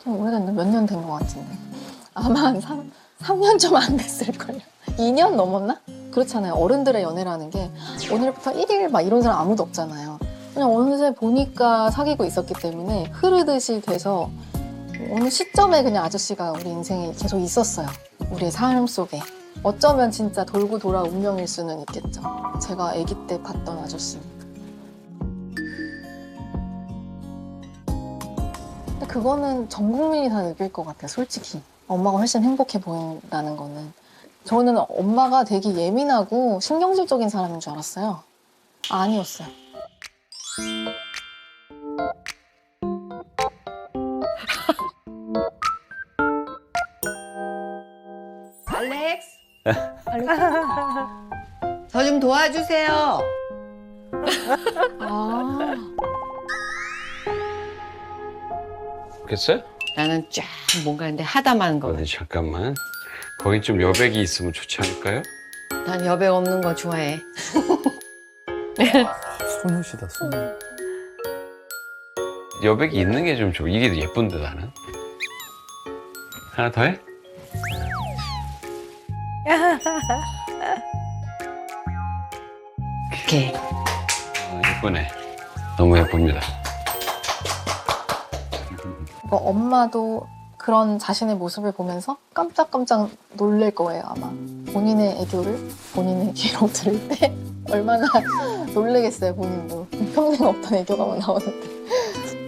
좀 오래됐는데 몇 년 된 것 같은데. 아마 한 3년 좀 안 됐을걸요. 2년 넘었나? 그렇잖아요. 어른들의 연애라는 게 오늘부터 1일 막 이런 사람 아무도 없잖아요. 그냥 어느새 보니까 사귀고 있었기 때문에 흐르듯이 돼서 어느 시점에 그냥 아저씨가 우리 인생에 계속 있었어요. 우리의 삶 속에. 어쩌면 진짜 돌고 돌아 운명일 수는 있겠죠. 제가 아기 때 봤던 아저씨니까. 근데 그거는 전 국민이 다 느낄 것 같아요, 솔직히. 엄마가 훨씬 행복해 보인다는 거는. 저는 엄마가 되게 예민하고 신경질적인 사람인 줄 알았어요. 아니었어요. 알렉스? 저 좀 도와주세요. 아, 됐어요? 나는 쫙 뭔가 근데 하다만 거. 어디 잠깐만. 거기 좀 여백이 있으면 좋지 않을까요? 난 여백 없는 거 좋아해. 소녀시다, 소녀. 여백이 있는 게 좀 좋아. 이게 더 예쁜데 나는. 하나 더 해? 오케이. 예쁘네. 너무 예쁩니다. 엄마도 그런 자신의 모습을 보면서 깜짝깜짝 놀랄 거예요, 아마. 본인의 애교를 본인의 귀로 들을 때 얼마나 놀라겠어요, 본인도. 평생 없던 애교가 막 나오는데.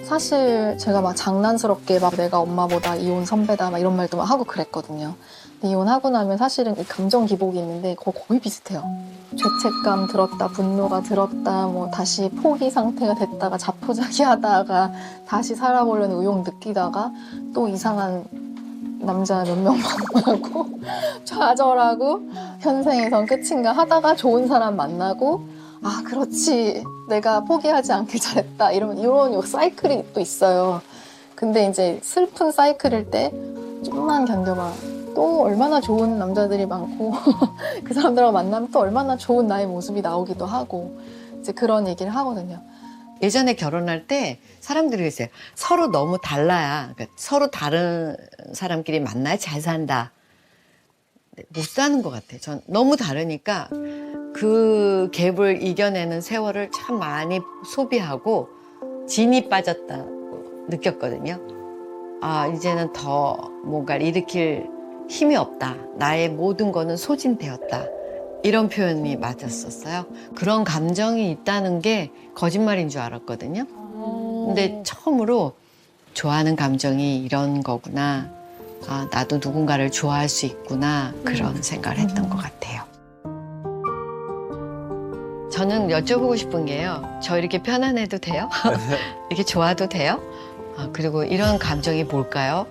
사실 제가 막 장난스럽게 막 내가 엄마보다 이혼 선배다 막 이런 말도 막 하고 그랬거든요. 근데 이혼하고 나면 사실은 이 감정 기복이 있는데 그거 거의 비슷해요. 죄책감 들었다, 분노가 들었다, 뭐 다시 포기 상태가 됐다가 자포자기하다가 다시 살아보려는 의욕 느끼다가 또 이상한 남자 몇 명 만나고 좌절하고 현생에선 끝인가 하다가 좋은 사람 만나고 아 그렇지 내가 포기하지 않길 잘했다 이런 사이클이 또 있어요. 근데 이제 슬픈 사이클일 때 좀만 견뎌봐. 또 얼마나 좋은 남자들이 많고 그 사람들하고 만나면 또 얼마나 좋은 나의 모습이 나오기도 하고 이제 그런 얘기를 하거든요. 예전에 결혼할 때 사람들이 그랬어요. 서로 너무 달라야, 그러니까 서로 다른 사람끼리 만나야 잘 산다. 못 사는 것 같아요. 전 너무 다르니까 그 갭을 이겨내는 세월을 참 많이 소비하고 진이 빠졌다고 느꼈거든요. 아, 이제는 더 뭔가를 일으킬 힘이 없다. 나의 모든 거는 소진되었다. 이런 표현이 맞았었어요. 그런 감정이 있다는 게 거짓말인 줄 알았거든요. 근데 처음으로 좋아하는 감정이 이런 거구나. 아, 나도 누군가를 좋아할 수 있구나. 그런 생각을 했던 것 같아요. 저는 여쭤보고 싶은 게요. 저 이렇게 편안해도 돼요? 이렇게 좋아도 돼요? 아, 그리고 이런 감정이 뭘까요?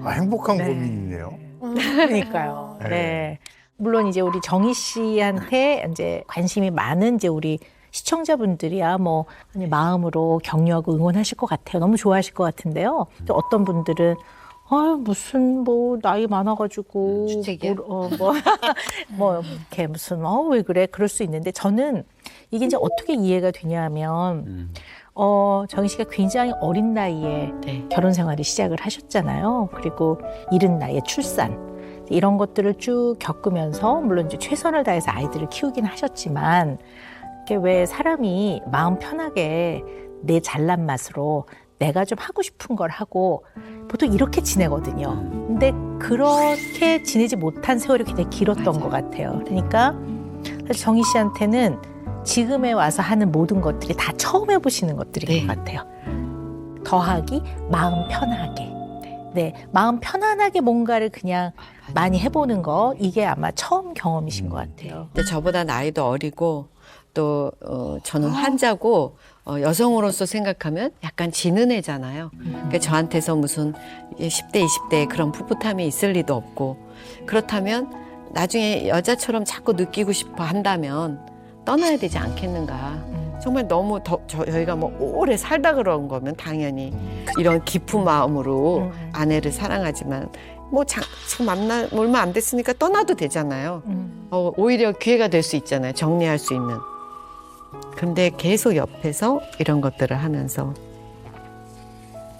아, 행복한 고민이네요. 그러니까요. 네. 네. 물론 이제 우리 정희 씨한테 이제 관심이 많은 이제 우리 시청자분들이야 뭐 마음으로 격려하고 응원하실 것 같아요. 너무 좋아하실 것 같은데요. 또 어떤 분들은 무슨 뭐 나이 많아가지고 주책이야? 뭐 이렇게 무슨 왜 그래 그럴 수 있는데 저는 이게 이제 어떻게 이해가 되냐면 정희 씨가 굉장히 어린 나이에 네. 결혼 생활을 시작을 하셨잖아요. 그리고 이른 나이에 출산. 이런 것들을 쭉 겪으면서 물론 이제 최선을 다해서 아이들을 키우긴 하셨지만 이게 왜 사람이 마음 편하게 내 잘난 맛으로 내가 좀 하고 싶은 걸 하고 보통 이렇게 지내거든요. 근데 그렇게 지내지 못한 세월이 굉장히 길었던 맞아요. 것 같아요. 그러니까 사실 정희 씨한테는 지금에 와서 하는 모든 것들이 다 처음 해보시는 것들인 네. 것 같아요. 더하기 마음 편하게. 네, 마음 편안하게 뭔가를 그냥 많이 해보는 거 이게 아마 처음 경험이신 것 같아요. 근데 저보다 나이도 어리고 또 저는 환자고 여성으로서 생각하면 약간 지는 애잖아요. 그러니까 저한테서 무슨 10대, 20대에 그런 풋풋함이 있을 리도 없고 그렇다면 나중에 여자처럼 자꾸 느끼고 싶어 한다면 떠나야 되지 않겠는가. 정말 너무 저희가 뭐 오래 살다 그런 거면 당연히 이런 깊은 마음으로 아내를 사랑하지만 뭐 지금 얼마 안 됐으니까 떠나도 되잖아요. 오히려 기회가 될 수 있잖아요. 정리할 수 있는. 근데 계속 옆에서 이런 것들을 하면서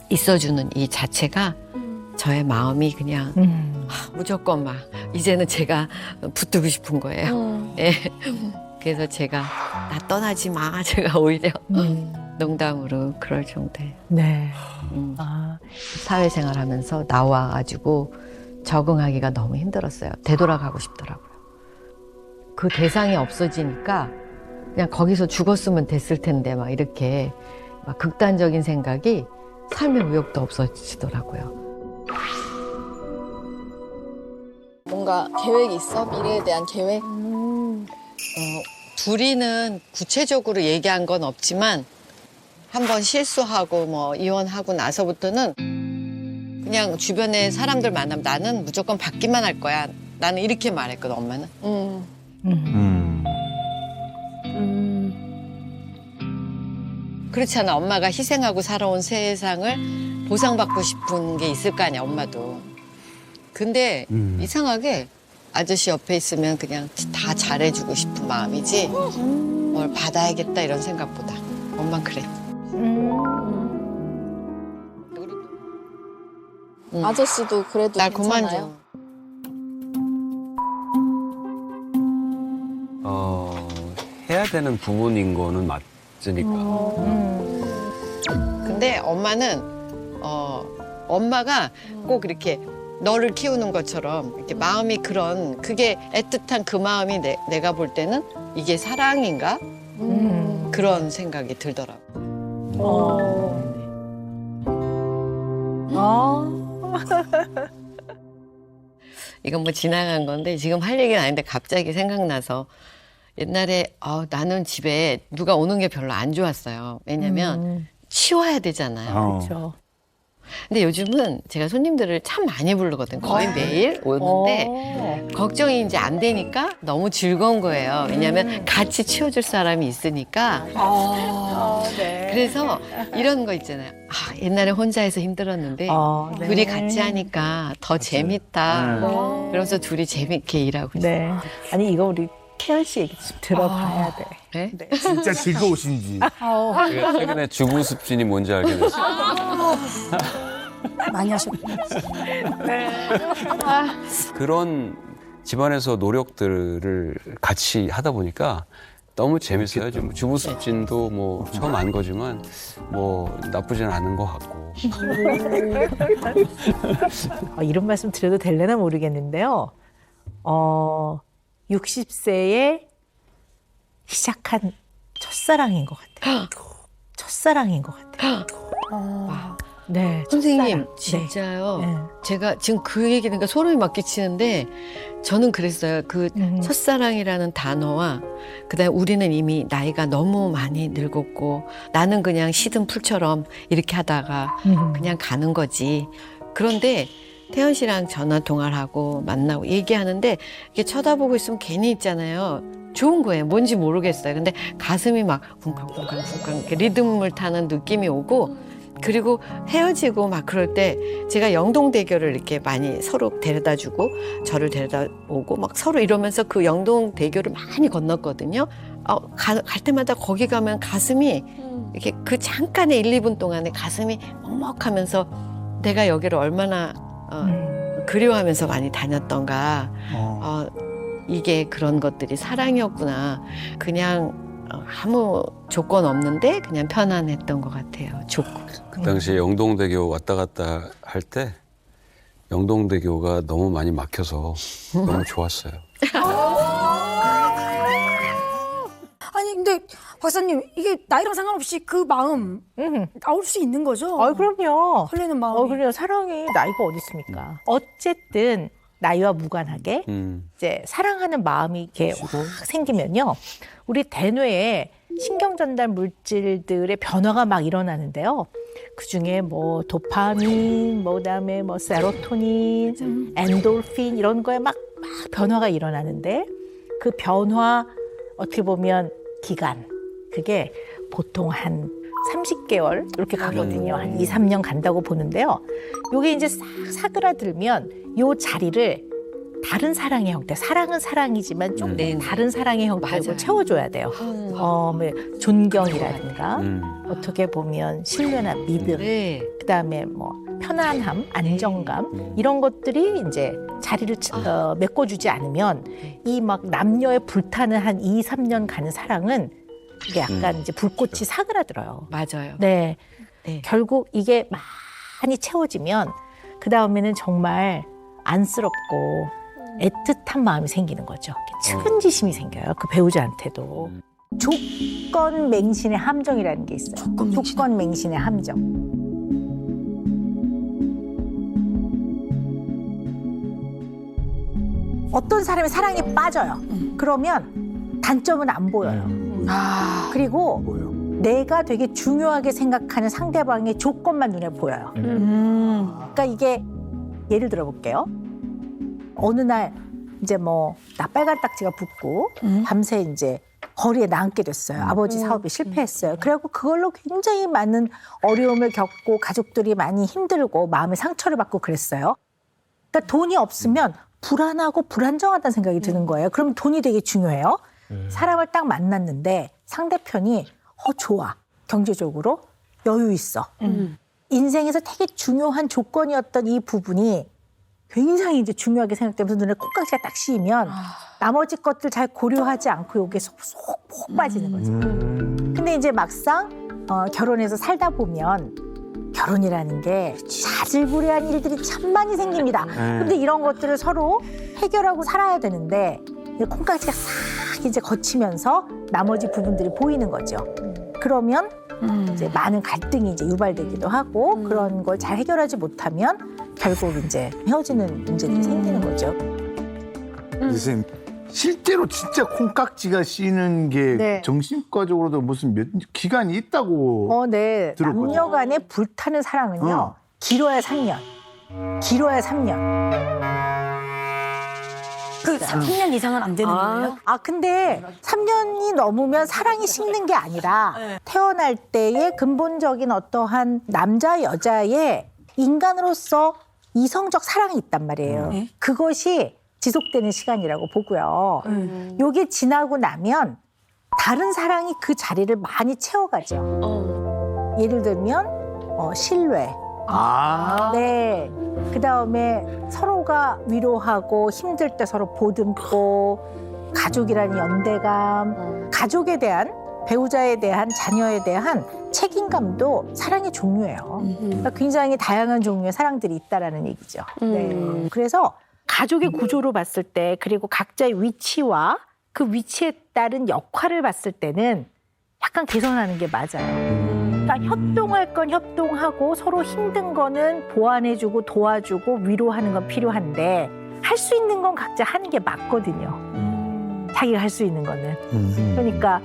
있어주는 이 자체가 저의 마음이 그냥 무조건 막 이제는 제가 붙들고 싶은 거예요. 예. 그래서 제가 나 떠나지 마. 제가 오히려 농담으로 그럴 정도예요. 네. 음. 아, 사회생활하면서 나와가지고 적응하기가 너무 힘들었어요. 되돌아가고 싶더라고요. 그 대상이 없어지니까 그냥 거기서 죽었으면 됐을 텐데 막 이렇게 막 극단적인 생각이 삶의 의욕도 없어지더라고요. 뭔가 계획이 있어? 미래에 대한 계획? 둘이는 구체적으로 얘기한 건 없지만 한번 실수하고 뭐 이혼하고 나서부터는 그냥 주변에 사람들 만나면 나는 무조건 받기만 할 거야. 나는 이렇게 말했거든, 엄마는. 그렇지 않아. 엄마가 희생하고 살아온 세상을 보상받고 싶은 게 있을 거 아니야, 엄마도. 근데 이상하게 아저씨 옆에 있으면 그냥 다 잘해주고 싶은 마음이지 뭘 받아야겠다 이런 생각보다. 엄마는 그래. 아저씨도 그래도 날 그만 괜찮아요? 줘. 해야 되는 부분인 거는 맞으니까. 근데 엄마는 엄마가 꼭 이렇게 너를 키우는 것처럼 이렇게 마음이 그런 그게 애틋한 그 마음이 내가 볼 때는 이게 사랑인가 그런 생각이 들더라고. 이건 뭐 지나간 건데 지금 할 얘기는 아닌데 갑자기 생각나서 옛날에 나는 집에 누가 오는 게 별로 안 좋았어요. 왜냐면 치워야 되잖아요. 그렇죠. 근데 요즘은 제가 손님들을 참 많이 부르거든요. 거의 매일 오는데 걱정이 이제 안 되니까 너무 즐거운 거예요. 왜냐하면 같이 치워줄 사람이 있으니까. 네. 그래서 이런 거 있잖아요. 옛날에 혼자 해서 힘들었는데 네. 둘이 같이 하니까 더 재밌다. 그러면서 둘이 재밌게 일하고 있어요. 네. 아니 이거 우리 태연 씨 얘기 좀 들어봐야 돼. 네? 진짜 즐거우신지. 제가 최근에 주부 습진이 뭔지 알게 됐어요. 많이 하셨군요. 그런 집안에서 노력들을 같이 하다 보니까 너무 재밌어요. 지금 주부 습진도 뭐 처음 안 거지만 뭐 나쁘진 않은 것 같고. 이런 말씀 드려도 될려나 모르겠는데요. 60세에 시작한 첫사랑인 것 같아요. 첫사랑인 것 같아요. 네, 선생님, 첫사랑. 진짜요. 네. 제가 지금 그 얘기 그러니까 소름이 막 끼치는데 저는 그랬어요. 그 첫사랑이라는 단어와 그다음에 우리는 이미 나이가 너무 많이 늙었고 나는 그냥 시든 풀처럼 이렇게 하다가 그냥 가는 거지. 그런데 태연 씨랑 전화 통화를 하고 만나고 얘기하는데 이렇게 쳐다보고 있으면 괜히 있잖아요. 좋은 거예요. 뭔지 모르겠어요. 근데 가슴이 막 쿵쾅쿵쾅쿵쾅 이렇게 리듬을 타는 느낌이 오고 그리고 헤어지고 막 그럴 때 제가 영동대교를 이렇게 많이 서로 데려다 주고 저를 데려다 오고 막 서로 이러면서 그 영동대교를 많이 건넜거든요. 갈 때마다 거기 가면 가슴이 이렇게 그 잠깐의 1, 2분 동안에 가슴이 먹먹하면서 내가 여기를 얼마나 그리워하면서 많이 다녔던가 이게 그런 것들이 사랑이었구나. 그냥 아무 조건 없는데 그냥 편안했던 것 같아요. 좋고. 그 당시에 영동대교 왔다 갔다 할 때 영동대교가 너무 많이 막혀서 너무 좋았어요. 아니 근데 박사님 이게 나이랑 상관없이 그 마음 나올 수 있는 거죠? 그럼요. 설레는 마음이. 그래요. 사랑이 나이가 어디 있습니까? 어쨌든 나이와 무관하게 이제 사랑하는 마음이 이렇게 확 생기면요. 우리 대뇌에 신경 전달 물질들의 변화가 막 일어나는데요. 그 중에 뭐 도파민, 그다음에 뭐 세로토닌, 엔돌핀 이런 거에 막 변화가 일어나는데 그 변화 어떻게 보면 기간 그게 보통 한 30개월 이렇게 가거든요. 한 2, 3년 간다고 보는데요. 요게 이제 싹 사그라들면 요 자리를 다른 사랑의 형태, 사랑은 사랑이지만 좀 네, 네. 다른 사랑의 형태로 맞아요. 채워줘야 돼요. 뭐 존경이라든가 어떻게 보면 신뢰나 믿음, 네. 그다음에 뭐 편안함, 안정감 이런 것들이 이제 자리를 메꿔주지 않으면 이 막 남녀의 불타는 한 2, 3년 가는 사랑은 이게 약간 이제 불꽃이 사그라들어요. 맞아요. 네. 네. 결국 이게 많이 채워지면 그 다음에는 정말 안쓰럽고 애틋한 마음이 생기는 거죠. 측은지심이 생겨요. 그 배우자한테도. 조건 맹신의 함정이라는 게 있어요. 조건 맹신의 함정. 어떤 사람이 사랑에 빠져요. 그러면 단점은 안 보여요. 그리고 뭐요? 내가 되게 중요하게 생각하는 상대방의 조건만 눈에 보여요. 그러니까 이게 예를 들어 볼게요. 어느 날 이제 뭐 나 빨간 딱지가 붙고 밤새 이제 거리에 나앉게 됐어요. 아버지 사업이 실패했어요. 그래갖고 그걸로 굉장히 많은 어려움을 겪고 가족들이 많이 힘들고 마음의 상처를 받고 그랬어요. 그러니까 돈이 없으면 불안하고 불안정하다는 생각이 드는 거예요. 그럼 돈이 되게 중요해요. 사람을 딱 만났는데 상대편이 좋아. 경제적으로 여유 있어. 인생에서 되게 중요한 조건이었던 이 부분이 굉장히 이제 중요하게 생각되면서 눈에 콩깍지가 딱 씌이면 나머지 것들 잘 고려하지 않고 여기에 쏙 빠지는 거죠. 근데 이제 막상 결혼해서 살다 보면 결혼이라는 게 자질구레한 일들이 참 많이 생깁니다. 근데 이런 것들을 서로 해결하고 살아야 되는데 이 콩깍지가 싹 이제 거치면서 나머지 부분들이 보이는 거죠. 그러면 이제 많은 갈등이 이제 유발되기도 하고 그런 걸 잘 해결하지 못하면 결국 이제 헤어지는 문제들이 생기는 거죠. 선생님, 실제로 진짜 콩깍지가 씌는 게 네. 정신과적으로도 무슨 몇 기간이 있다고. 네. 들었거든요. 남녀 간의 불타는 사랑은요. 길어야 3년. 길어야 3년. 그 3년 이상은 안 되는 거예요? 근데 3년이 넘으면 사랑이 식는 게 아니라 태어날 때의 근본적인 어떠한 남자 여자의 인간으로서 이성적 사랑이 있단 말이에요. 그것이 지속되는 시간이라고 보고요. 요게 지나고 나면 다른 사랑이 그 자리를 많이 채워가죠. 예를 들면 신뢰. 네. 그다음에 서로가 위로하고 힘들 때 서로 보듬고 가족이라는 연대감, 가족에 대한 배우자에 대한 자녀에 대한 책임감도 사랑의 종류예요. 그러니까 굉장히 다양한 종류의 사랑들이 있다라는 얘기죠. 네. 그래서 가족의 구조로 봤을 때 그리고 각자의 위치와 그 위치에 따른 역할을 봤을 때는 약간 개선하는 게 맞아요. 그러니까 협동할 건 협동하고 서로 힘든 거는 보완해주고 도와주고 위로하는 건 필요한데 할 수 있는 건 각자 하는 게 맞거든요. 자기가 할 수 있는 거는. 그러니까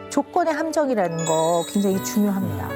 조건의 함정이라는 거 굉장히 중요합니다.